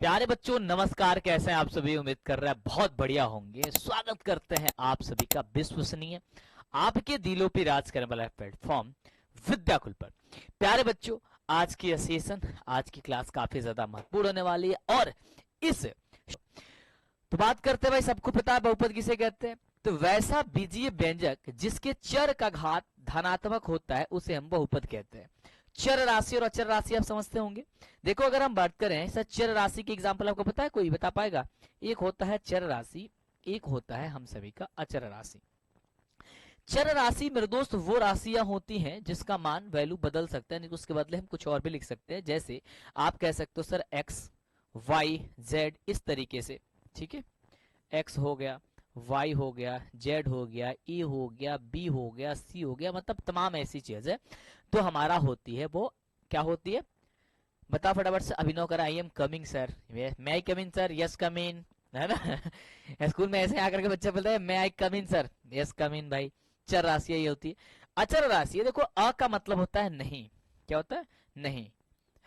प्यारे बच्चों नमस्कार, कैसे हैं आप सभी। उम्मीद कर रहे हैं बहुत बढ़िया होंगे। स्वागत करते हैं आप सभी का विश्वसनीय, आपके दिलों पे राज करने वाला प्लेटफॉर्म विद्याकुल पर। प्यारे बच्चों, आज की सेशन, आज की क्लास काफी ज्यादा महत्वपूर्ण होने वाली है। और इस तो बात करते हैं भाई, सबको पता है बहुपद किसे कहते हैं। तो वैसा बीजीय व्यंजक जिसके चर का घात धनात्मक होता है उसे हम बहुपद कहते हैं। चर राशि और अचर राशि आप समझते होंगे। देखो, अगर हम बात करें सर, चर राशि की एग्जांपल आपको पता है, कोई बता पाएगा? एक होता है चर राशि, एक होता है हम सभी का अचर राशि। चर राशि मेरे दोस्त वो राशियां होती हैं जिसका मान वैल्यू बदल सकता है, नहीं तो उसके बदले हम कुछ और भी लिख सकते हैं। जैसे आप कह सकते हो सर एक्स, वाई, जेड, इस तरीके से। ठीक है, एक्स हो गया, वाई हो गया, जेड हो गया, ए हो गया, बी हो गया, सी हो गया, मतलब तमाम ऐसी चीज है तो हमारा होती है वो क्या होती है। बता फटाफट से। अभिनव करा, आई एम कमिंग सर, मैं आई कम इन सर, यस कम इन, है ना। स्कूल में ऐसे आकर के बच्चे बोलते हैं मैं आई कम इन सर, यस कम इन भाई। चर राशि ये होती है। अचर राशि, देखो अ का मतलब होता है नहीं। क्या होता है? नहीं,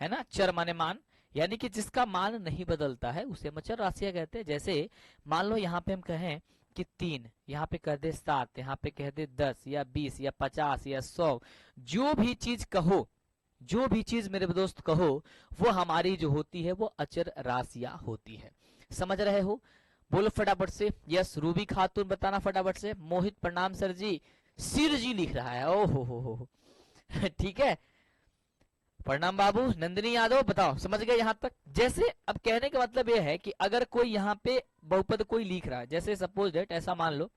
है ना। चर माने मान, यानी कि जिसका मान नहीं बदलता है उसे हम अचर राशियां कहते हैं। जैसे मान लो यहाँ पे हम कहें कि 3, यहाँ पे कह दे 7, यहाँ पे कह दे 10 या 20 या 50 या 100, जो भी चीज कहो, जो भी चीज मेरे दोस्त कहो, वो हमारी जो होती है वो अचर राशियां होती है। समझ रहे हो? बोलो फटाफट से। यस, रूबी खातून बताना फटाफट से। मोहित प्रणाम सर जी, सिर जी लिख रहा है, ओ हो। ठीक है, प्रणाम बाबू। नंदिनी यादव बताओ, समझ गए यहाँ तक? जैसे अब कहने का मतलब यह है कि अगर कोई यहाँ पे बहुपद कोई लिख रहा है, जैसे सपोज डेट ऐसा मान लो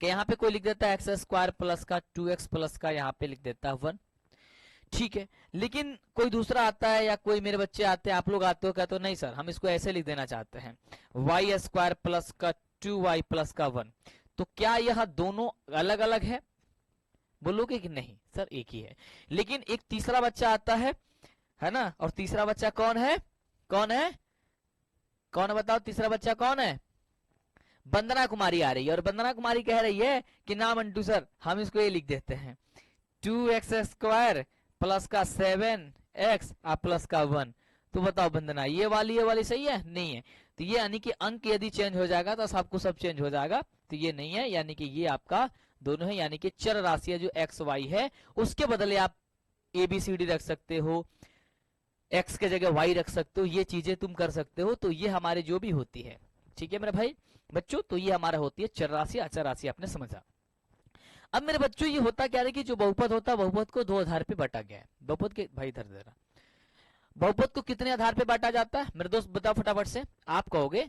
कि यहाँ पे कोई लिख देता है एक्स स्क्वायर प्लस का 2x प्लस का यहाँ पे लिख देता है 1। ठीक है, लेकिन कोई दूसरा आता है या कोई मेरे बच्चे आते हैं, आप लोग आते हो, कहते हो नहीं सर हम इसको ऐसे लिख देना चाहते हैं, वाई स्क्वायर प्लस का 2y प्लस का 1। तो क्या यह दोनों अलग अलग है? बोलोगे कि नहीं सर एक ही है। लेकिन एक तीसरा बच्चा आता है ना, और तीसरा बच्चा कौन है? कौन है? कौन है बताओ, तीसरा बच्चा कौन है? वंदना कुमारी आ रही है, और वंदना कुमारी कह रही है कि ना मंटू सर हम इसको ये लिख देते हैं 2x स्क्वायर प्लस का 7x प्लस का 1। तो बताओ वंदना, ये वाली सही है? नहीं है। तो ये यानी कि अंक यदि चेंज हो जाएगा तो सबको सब चेंज हो जाएगा, तो ये नहीं है, यानी कि ये आपका दोनों है। यानी कि चर राशियां जो एक्स वाई है उसके बदले आप ए बी सी डी रख सकते हो, एक्स के जगह वाई रख सकते हो, ये चीजें तुम कर सकते हो। तो ये हमारे जो भी होती है, ठीक है मेरे भाई बच्चों, तो ये हमारा होती है चर राशि अचर राशि, आपने समझा। अब मेरे बच्चों ये होता क्या है कि जो बहुपद होता है, बहुपद को दो आधार पे बांटा गया है। बहुपद के भाई इधर जरा, बहुपद को कितने आधार पे बांटा जाता है मेरे दोस्त बताओ फटाफट से। आप कहोगे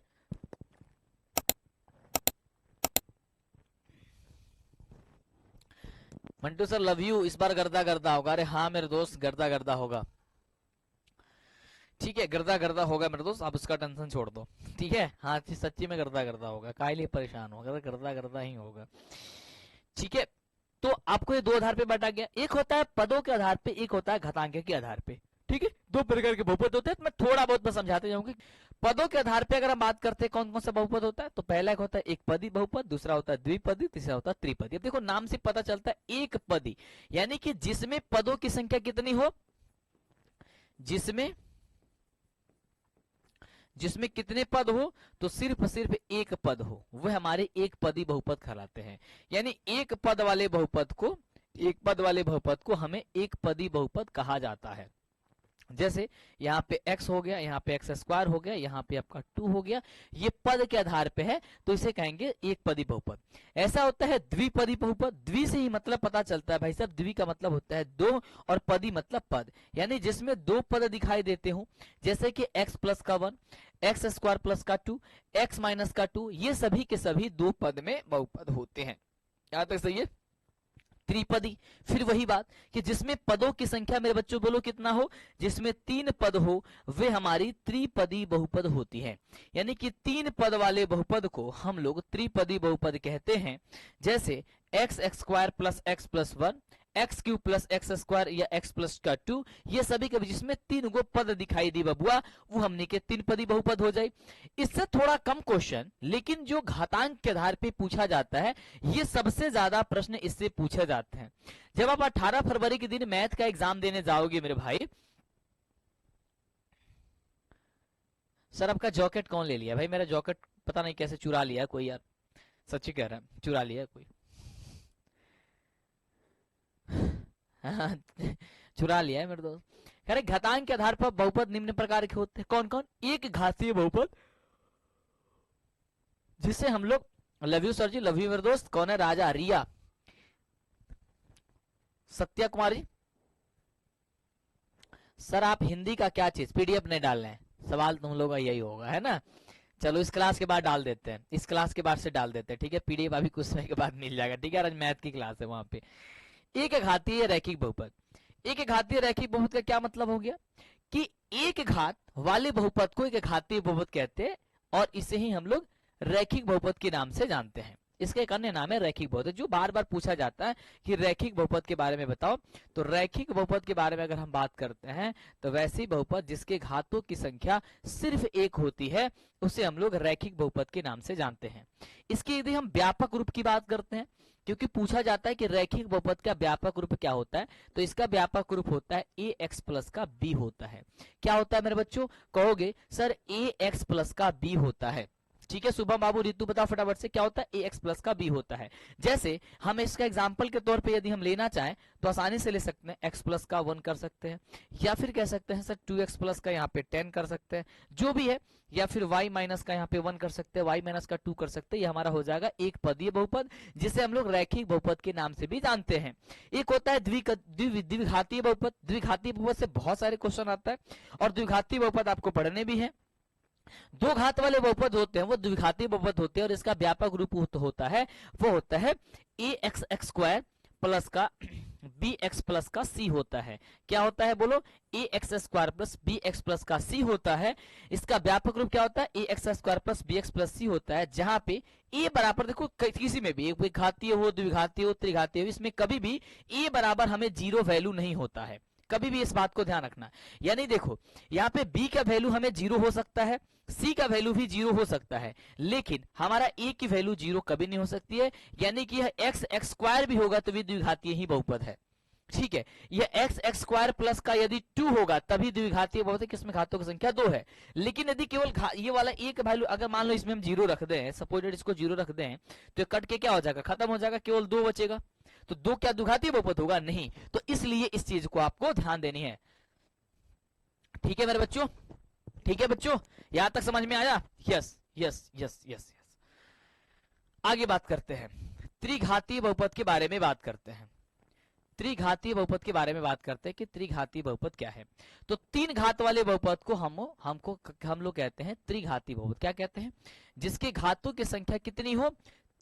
मंटू सर लव यू, इस बार गर्दा गर्दा होगा। अरे हाँ मेरे दोस्त, गर्दा गर्दा होगा। ठीक है, गर्दा गर्दा होगा मेरे दोस्त, आप उसका टेंशन छोड़ दो। ठीक है, हाँ सच्ची में गर्दा गर्दा होगा, काहे लिए परेशान होगा, गर्दा गर्दा ही होगा। ठीक है, तो आपको ये दो आधार पे बांटा गया, एक होता है पदों के आधार पे, एक होता है घातांक के आधार पे। ठीक है, दो प्रकार के बहुपद होते हैं, तो मैं थोड़ा बहुत मैं समझाते जाऊंगी। पदों के आधार पे अगर हम बात करते हैं कौन कौन सा बहुपद होता है, तो पहला एक होता है एक पदी बहुपद, दूसरा होता है द्विपदी, तीसरा होता है त्रिपदी। अब देखो नाम से पता चलता है एक पदी, यानी कि जिसमें पदों की संख्या कितनी हो, जिसमें जिसमें कितने पद हो, तो सिर्फ एक पद हो, वह हमारे एक पदी बहुपद कहलाते हैं। यानी एक पद वाले बहुपद को, एक पद वाले बहुपद को हमें एक पदी बहुपद कहा जाता है। जैसे यहाँ पे x हो गया, यहाँ पे एक्स स्क्वायर हो गया, यहाँ पे आपका 2 हो गया, ये पद के आधार पे है तो इसे कहेंगे एक पदी बहुपद। ऐसा होता है द्विपदी बहुपद, द्वि से ही मतलब पता चलता है भाई साहब, द्वि का मतलब होता है दो, और पदी मतलब पद, यानी जिसमें दो पद दिखाई देते हो, जैसे कि x प्लस का 1, एक्स स्क्वायर प्लस का 2, x माइनस का 2, ये सभी के सभी दो पद में बहुपद होते हैं। यहाँ तक सही है। त्रिपदी, फिर वही बात कि जिसमें पदों की संख्या मेरे बच्चों बोलो कितना हो, जिसमें 3 पद हो, वे हमारी त्रिपदी बहुपद होती है। यानी कि 3 पद वाले बहुपद को हम लोग त्रिपदी बहुपद कहते हैं। जैसे x square plus x plus 1, x cube plus x square या एक्स प्लस का 2, ये सभी कभी जिसमें 3 गो पद दिखाई दी बबुआ, वो हमने के 3 पदी बहुपद हो जाए। इससे थोड़ा कम क्वेश्चन, लेकिन जो घातांक के आधार पे पूछा जाता है, ये सबसे ज्यादा प्रश्न इससे पूछे जाते हैं। जब आप 18 फरवरी के दिन मैथ का एग्जाम देने जाओगे मेरे भाई, सर आपका जॉकेट कौन ले लिया? भाई मेरा जॉकेट पता नहीं कैसे चुरा लिया कोई यार, सच्ची कह रहा है, चुरा लिया कोई। हाँ, चुरा लिया है मेरे दोस्त। कह रहे घातांक के आधार पर बहुपद निम्न प्रकार के होते हैं। कौन कौन? एक घातीय बहुपद, जिससे हम लोग, love you sir ji, love you मेरे दोस्त। कौन है? राजा, रिया, सत्या कुमारी। सर आप हिंदी का क्या चीज पीडीएफ नहीं डाल रहे हैं? सवाल तुम लोग का यही होगा, है ना? चलो इस क्लास के बाद डाल देते हैं, इस क्लास के बाद से डाल देते हैं, ठीक है? पीडीएफ अभी कुछ समय के बाद मिल जाएगा, ठीक है? आज मैथ की क्लास है वहां पे। एक घातीय रैखिक बहुपद, एक घातीय रैखिक बहुपद का क्या मतलब हो गया कि एक घात वाले बहुपद को एक घातीय बहुपद कहते हैं, और इसे ही हम लोग रैखिक बहुपद के नाम से जानते हैं। इसका एक अन्य नाम है रैखिक बहुपद। जो बार बार पूछा जाता है कि रैखिक बहुपद के बारे में बताओ, तो रैखिक बहुपद के बारे में अगर हम बात करते हैं तो वैसी बहुपद जिसके घातों की संख्या सिर्फ एक होती है, उसे हम लोग रैखिक बहुपद के नाम से जानते हैं। इसके यदि हम व्यापक रूप की बात करते हैं, क्योंकि पूछा जाता है कि रैखिक बहुपद का व्यापक रूप क्या होता है, तो इसका व्यापक रूप होता है ए एक्स प्लस का बी होता है। क्या होता है मेरे बच्चों? कहोगे सर ए एक्स प्लस का बी होता है, ठीक है? शुभम बाबू, रितु बताओ फटाफट से, क्या होता है? ए एक्स प्लस का बी होता है। जैसे हम इसका एग्जाम्पल के तौर पे यदि हम लेना चाहें तो आसानी से ले सकते हैं, एक्स प्लस का 1 कर सकते हैं, या फिर कह सकते हैं सर 2x प्लस का यहाँ पे 10 कर सकते हैं, जो भी है, या फिर y माइनस का यहाँ पे 1 कर सकते हैं, y माइनस का 2 कर सकते हैं। ये हमारा हो जाएगा एक पदीय बहुपद, जिसे हम लोग रैखिक बहुपद के नाम से भी जानते हैं। एक होता है द्विघातीय बहुपद। द्विघातीय बहुपद से बहुत सारे क्वेश्चन आता है, और द्विघातीय बहुपद आपको पढ़ने भी है। दो घात वाले बहुपद होते हैं वो द्विघातीय बहुपद होते हैं, और इसका व्यापक रूप होता है, वो होता है a x x square plus का बी एक्स प्लस का सी होता है। क्या होता है बोलो? ए x square plus b x plus का सी होता है। इसका व्यापक रूप क्या होता है? A x square plus b x plus c होता है, जहां पे ए बराबर, देखो किसी में भी, एक घातीय हो, द्विघातीय हो, त्रिघातीय हो, इसमें कभी भी ए बराबर हमें 0 वैल्यू नहीं होता है, कभी भी इस बात को ध्यान रखना। यानी देखो यहाँ पे b का वैल्यू हमें 0 हो सकता है, c का वैल्यू भी 0 हो सकता है, लेकिन हमारा a की वैल्यू 0 कभी नहीं हो सकती है। यानी कि यह x एक्स स्क्वायर भी होगा तो भी द्विघातीय ही बहुपद है, ठीक है? यह x एक्स स्क्वायर प्लस का यदि 2 होगा तभी द्विघातीय बहुपद है, किसमें घातों की संख्या 2 है। लेकिन यदि केवल ये वाला a का वैल्यू, अगर मान लो इसमें हम 0 रख दें, सपोजेड इसको 0 रख दें, तो ये कट के क्या हो जाएगा? खत्म हो जाएगा, केवल 2 बचेगा। तो 2 क्या द्विघातीय बहुपद होगा? नहीं। तो इसलिए इस चीज को आपको ध्यान देनी है, ठीक है मेरे बच्चों? ठीक है बच्चों, यहां तक समझ में आया? Yes yes yes yes yes. आगे बात करते हैं, त्रिघातीय बहुपद के बारे में बात करते हैं। त्रिघातीय बहुपद के बारे में बात करते हैं कि त्रिघातीय बहुपद क्या है। तो 3 घात वाले बहुपद को हम लोग कहते हैं त्रिघातीय बहुपद। क्या कहते हैं? जिसके घातों की संख्या कितनी हो?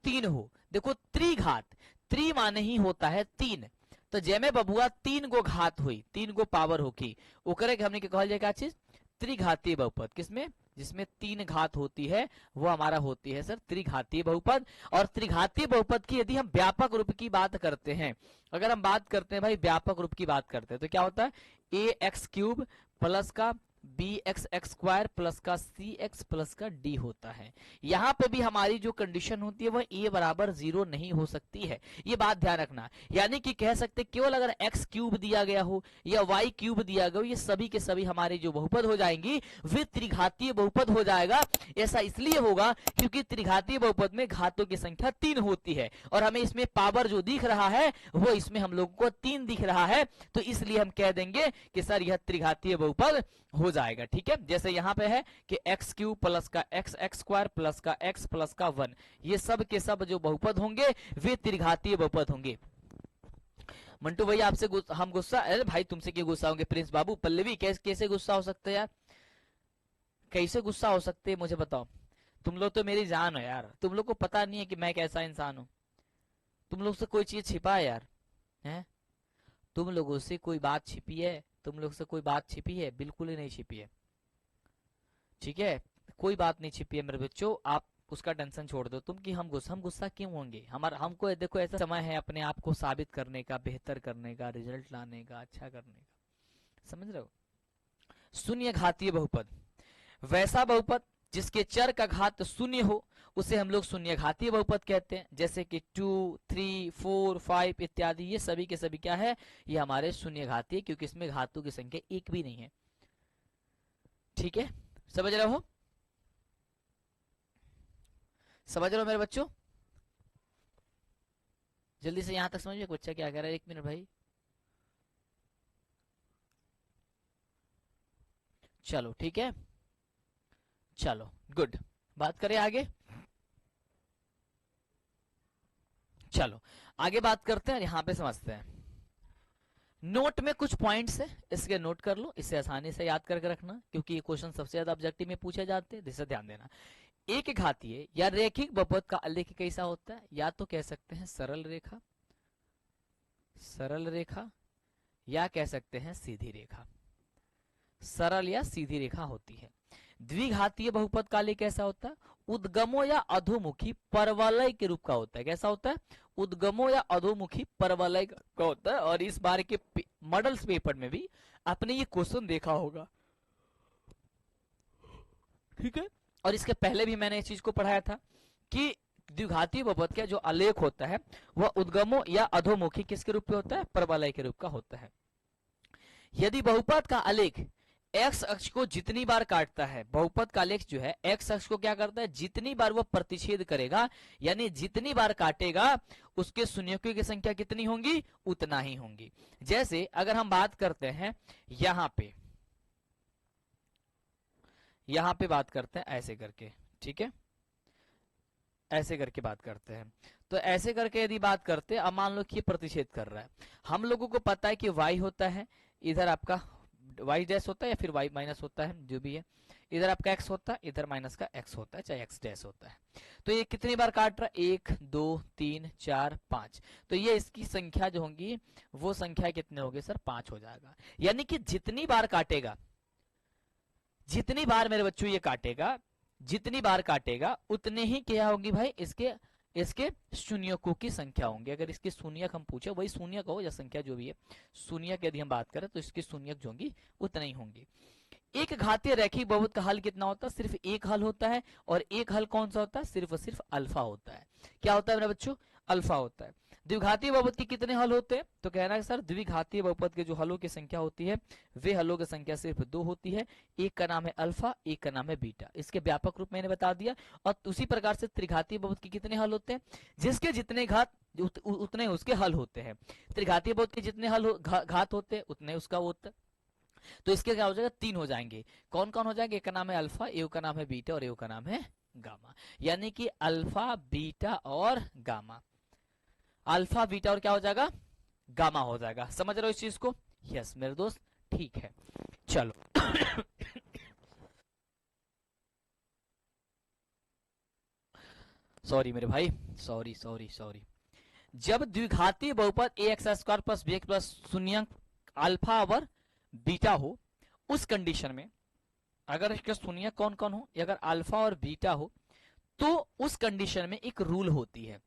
3 हो। देखो त्रिघात, त्रि माने ही होता है 3, तो जैमे बबुआ 3 गो घात हुई, 3 गो पावर होगी, ओकरे के हमने क्या कहल जाए? क्या चीज? त्रिघातीय बहुपद। किसमें? जिसमें 3 घात होती है वो हमारा होती है सर त्रिघातीय बहुपद। और त्रिघातीय बहुपद की यदि हम व्यापक रूप की बात करते हैं, अगर हम बात करते हैं भाई व्यापक रूप की बात करते हैं, तो क्या होता है? ए एक्स क्यूब प्लस का b x x square plus का सी एक्स प्लस का डी होता है। यहां पे भी हमारी जो कंडीशन होती है वह ए बराबर 0 नहीं हो सकती है, ये बात ध्यान रखना। यानी कि कह सकते केवल अगर एक्स क्यूब दिया गया हो या वाई क्यूब दिया गया हो, ये सभी के सभी हमारे जो बहुपद हो जाएंगी वे त्रिघातीय बहुपद हो जाएगा। ऐसा इसलिए होगा क्योंकि त्रिघातीय बहुपद में घातों की संख्या 3 होती है, और हमें इसमें पावर जो दिख रहा है वो इसमें हम लोगों को 3 दिख रहा है, तो इसलिए हम कह देंगे कि सर यह त्रिघातीय बहुपद हो जाएगा, ठीक है? जैसे यहां पे है कि एक्स क्यूब प्लस का एक्स एक्स स्क्वायर प्लस का एक्स प्लस का 1, ये सब के सब जो बहुपद होंगे वे त्रिघातीय बहुपद होंगे। मंटू भैया आपसे हम गुस्सा? अरे भाई तुमसे क्यों गुस्सा होंगे? प्रिंस बाबू, पल्लवी, कैसे गुस्सा हो सकते हैं यार? कैसे गुस्सा हो सकते हैं मुझे बताओ? तुम लोग तो मेरी जान हो यार, तुम लोग को पता नहीं है कि मैं कैसा इंसान हूं। तुम लोग से कोई चीज छिपा है यार? है तुम लोगों से कोई बात छिपी है? तुम लोग से कोई बात छिपी है? बिल्कुल ही नहीं छिपी है, ठीक है? कोई बात नहीं छिपी है मेरे बच्चों, आप उसका टेंशन छोड़ दो तुम कि हम गुस्सा क्यों होंगे? हमको देखो ऐसा समय है अपने आप को साबित करने का, बेहतर करने का, रिजल्ट लाने का, अच्छा करने का, समझ रहे हो? शून्य घातीय बहुपद, वैसा बहुपद जिसके चर का घात शून्य हो उसे हम लोग शून्य घातीय बहुपद कहते हैं। जैसे कि 2, 3, 4, 5 इत्यादि, ये सभी के सभी क्या है? ये हमारे शून्य घातीय, क्योंकि इसमें घातों की संख्या एक भी नहीं है, ठीक है? समझ रहे हो? समझ रहे हो मेरे बच्चों? जल्दी से यहां तक समझिए बच्चा क्या कह रहा है, 1 मिनट भाई। चलो ठीक है, चलो गुड, बात करें आगे। चलो आगे बात करते हैं, यहां पे समझते हैं। नोट में कुछ पॉइंट्स है, इसके नोट कर लो, इसे आसानी से याद करके रखना, क्योंकि ये क्वेश्चन सबसे ज्यादा ऑब्जेक्टिव में पूछे जाते हैं, जिसे ध्यान देना। एक घातीय या रैखिक बहुपद का आलेख कैसा होता है? या तो कह सकते हैं सरल रेखा, सरल रेखा, या कह सकते हैं सीधी रेखा, सरल या सीधी रेखा होती है। द्विघातीय बहुपद का आलेख कैसा होता है? उद्गमो या अधोमुखी परवलय के रूप का होता है। कैसा होता है? उद्गमो या अधोमुखी परवलय का होता है। और इस बार के मॉडल्स पेपर में भी आपने ये क्वेश्चन देखा होगा, ठीक है। और इसके पहले भी मैंने इस चीज को पढ़ाया था कि द्विघातीय बहुपद का जो आलेख होता है वह उद्गमो या अधोमुखी किसके रूप में होता है? परवलय के रूप का होता है। यदि बहुपद का आलेख एक्स अक्ष को जितनी बार काटता है, बहुपद का आलेख जो है एक्स अक्ष को क्या करता है? जितनी बार वह प्रतिच्छेद करेगा, यानी जितनी बार काटेगा उसके शून्यकों की संख्या कितनी होंगी? उतना ही होंगी। जैसे अगर हम बात करते हैं यहां पे बात करते हैं ऐसे करके, ठीक है, ऐसे करके बात करते हैं। तो ऐसे करके यदि बात करते हैं, अब मान लो कि ये प्रतिच्छेद कर रहा है, हम लोगों को पता है कि y होता है, इधर आपका y डैश होता है या फिर y माइनस होता है, जो भी है, इधर आपका x होता है, इधर माइनस का x होता है, चाहे x डैश होता है। तो ये कितनी बार काट रहा है? 1 2 3 4 5। तो ये इसकी संख्या जो होंगी वो संख्या कितने होगी सर? 5 हो जाएगा। यानी कि जितनी बार काटेगा, जितनी बार मेरे बच्चों ये काटेगा, जितनी बार काटेगा उतने ही क्या होंगी भाई? इसके शून्यकों की संख्या होंगी। अगर इसके शून्यक हम पूछे, वही शून्यक हो या संख्या जो भी है, शून्यक यदि हम बात करें तो इसके शून्यक जो होंगी उतने ही होंगी। एक घातीय रैखिक बहुपद का हल कितना होता है? सिर्फ एक हल होता है। और एक हल कौन सा होता है? सिर्फ और सिर्फ अल्फा होता है। क्या होता है मेरे बच्चों? अल्फा होता है। द्विघातीय बहुपद के कितने हल होते हैं? तो कहना है सर द्विघातीय बहुपद के जो हलों की संख्या होती है वे हलों की संख्या सिर्फ 2 होती है। एक का नाम है अल्फा, एक का नाम है बीटा। इसके व्यापक रूप मैंने बता दिया। और उसी प्रकार से त्रिघातीय बहुपद के कितने हल होते हैं? जिसके जितने घात उतने उसके हल होते हैं। त्रिघातीय बहुपद के जितने घात होते हैं उतने उसका होता है। तो इसके क्या हो जाएगा? 3 हो जाएंगे। कौन कौन हो जाएंगे? एक का नाम है अल्फा, एक का नाम है बीटा और एक का नाम है गामा। यानी कि अल्फा, बीटा और गामा, अल्फा बीटा और क्या हो जाएगा? गामा हो जाएगा। समझ रहे हो इस चीज को? यस मेरे दोस्त, ठीक है। चलो सॉरी मेरे भाई, सॉरी सॉरी सॉरी। जब द्विघातीय बहुपद a x square plus b x plus शून्य अल्फा और बीटा हो, उस कंडीशन में अगर इसके शून्य कौन कौन हो, अगर अल्फा और बीटा हो, तो उस कंडीशन में एक रूल होती है।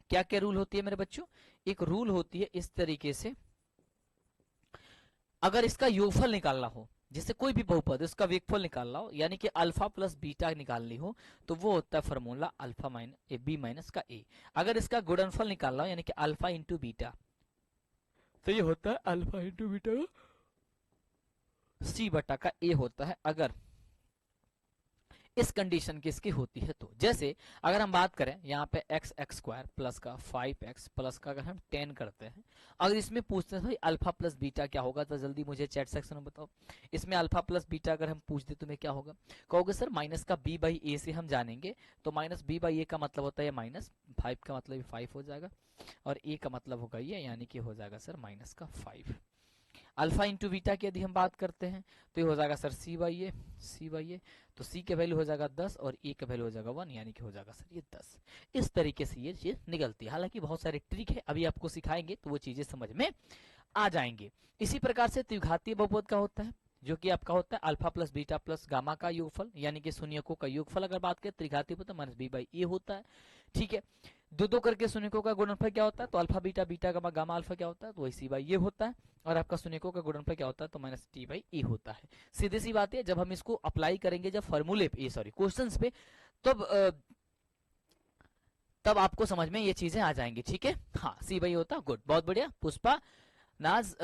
क्या क्या रूल होती है मेरे बच्चों? एक रूल होती है इस तरीके से, अगर इसका योगफल निकालना हो, जैसे कोई भी बहुपद इसका वियोगफल निकालना हो, यानी कि अल्फा प्लस बीटा निकालनी हो, तो वो होता है formula alpha minus b minus का ए। अगर इसका गुणनफल निकालना हो, यानी कि अल्फा इंटू बीटा, तो ये होता है अल्फा इंटू बीटा सी बटा का ए होता है, अगर इस कंडीशन किसकी होती है तो। जैसे अगर हम बात करें यहाँ पे एक्स एक्स स्क्वायर प्लस का 5x प्लस का अगर हम 10 करते हैं, अगर इसमें पूछते हैं भाई अल्फा प्लस बीटा क्या होगा, तो जल्दी मुझे चैट सेक्शन में बताओ। इसमें अल्फा प्लस बीटा अगर हम पूछ दे तुम्हें क्या होगा? कहोगे सर माइनस का b बाई ए से हम जानेंगे, तो माइनस b बाई ए का मतलब होता है माइनस 5 का मतलब 5 हो जाएगा, और a का मतलब होगा ये, यानी कि हो जाएगा सर माइनस का 5। अल्फा इंटू बीटा की यदि हम बात करते हैं तो ये हो जाएगा सर सी बाई ए, तो सी के वैल्यू हो जाएगा 10 और ए का वैल्यू हो जाएगा 1, यानी कि हो जाएगा सर ये 10। इस तरीके से ये चीज निकलती है। हालांकि बहुत सारे ट्रिक है, अभी आपको सिखाएंगे तो वो चीजें समझ में आ जाएंगे। इसी प्रकार से द्विघातीय बहुपद का होता है, जो कि आपका होता है alpha plus beta plus gamma का योगफल, यानी कि शून्यकों का योगफल अगर बात करें त्रिघातीय बहुपद माइनस बी बाई ए होता है, ठीक है। दो दो करके शून्यकों का गुणनफल क्या होता है? तो alpha beta beta gamma gamma alpha क्या होता है? तो वही सी बाई ये होता है। और आपका शून्यकों का गुणनफल क्या होता है? तो माइनस टी बाई ए होता है। सीधी सी बात है, जब हम इसको अप्लाई करेंगे जब फॉर्मूले पे, सॉरी क्वेश्चंस पे, तब आपको समझ में ये चीजें आ जाएंगी, ठीक है। हाँ सी बाई होता, गुड, बहुत बढ़िया। पुष्पा, नाज,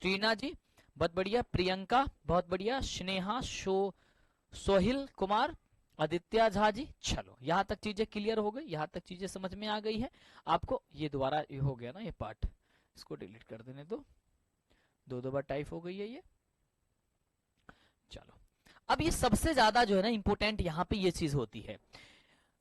ट्रीना जी बहुत बढ़िया, प्रियंका बहुत बढ़िया, स्नेहा, सोहिल कुमार आदित्य झा जी, चलो यहां तक चीजें क्लियर हो गई, यहां तक चीजें समझ में आ गई है आपको। ये दोबारा ये हो गया ना ये पार्ट, इसको डिलीट कर देने दो, दो बार टाइप हो गई है ये। चलो अब ये सबसे ज्यादा जो है ना इंपोर्टेंट यहाँ पे ये चीज होती है,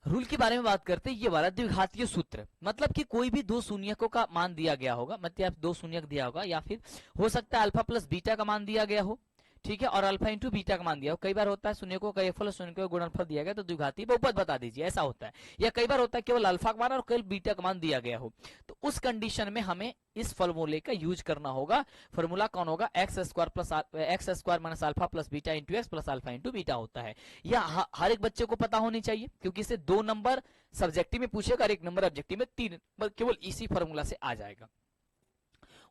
रूल के बारे में बात करते हैं। ये वाला द्विघातीय सूत्र, मतलब कि कोई भी दो शून्यकों का मान दिया गया होगा, मतलब दो शून्यक दिया होगा, या फिर हो सकता है अल्फा प्लस बीटा का मान दिया गया हो, ठीक है, और अल्फा इंटू बीटा का मान दिया हो। कई बार होता है शून्यकों का एफल और शून्यकों का गुणनफल दिया गया तो द्विघातीय बहुपद बता दीजिए, ऐसा होता है। या कई बार होता है केवल अल्फा का मान और केवल बीटा का मान दिया गया हो, तो उस कंडीशन में हमें इस फॉर्मूले का यूज करना होगा। फॉर्मूला कौन होगा, x square minus alpha plus beta into x plus alpha into beta होता है। यह हर एक बच्चे को पता होनी चाहिए, क्योंकि इसे 2 नंबर सब्जेक्टिव में पूछेगा और 1 नंबर ऑब्जेक्टिव में, 3 केवल इसी फॉर्मूला से आ जाएगा।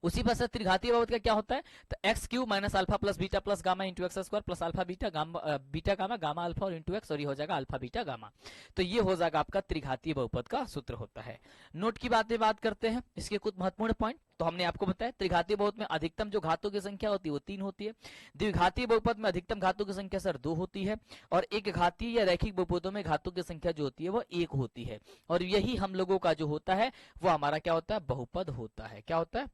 उसी पर त्रिघातीय बहुपद का क्या होता है, तो x cube minus alpha plus beta plus gamma into x square plus alpha beta gamma beta gamma gamma alpha और इंटू एक्स, और ये हो जाएगा अल्फा बीटा गामा। तो ये हो जाएगा आपका त्रिघातीय बहुपद का सूत्र होता है। नोट की बात करते हैं, इसके कुछ महत्वपूर्ण पॉइंट। तो हमने आपको बताया त्रिघातीय बहुपद में अधिकतम जो घातों की संख्या होती है वो 3 होती है। द्विघातीय बहुपद में अधिकतम घातों की संख्या सर 2 होती है, और एक घातीय या रैखिक बहुपदों में घातों की संख्या जो होती है वो 1 होती है। और यही हम लोगों का जो होता है वो हमारा क्या होता है, बहुपद होता है। क्या होता है,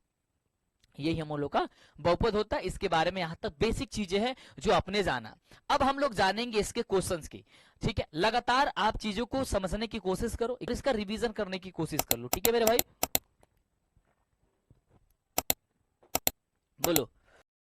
यही हम लोग का बहुपद होता है। इसके बारे में यहां तक बेसिक चीजें हैं जो आपने जाना। अब हम लोग जानेंगे इसके क्वेश्चंस की, ठीक है। लगातार आप चीजों को समझने की कोशिश करो, इसका रिवीजन करने की कोशिश कर लो, ठीक है मेरे भाई, बोलो।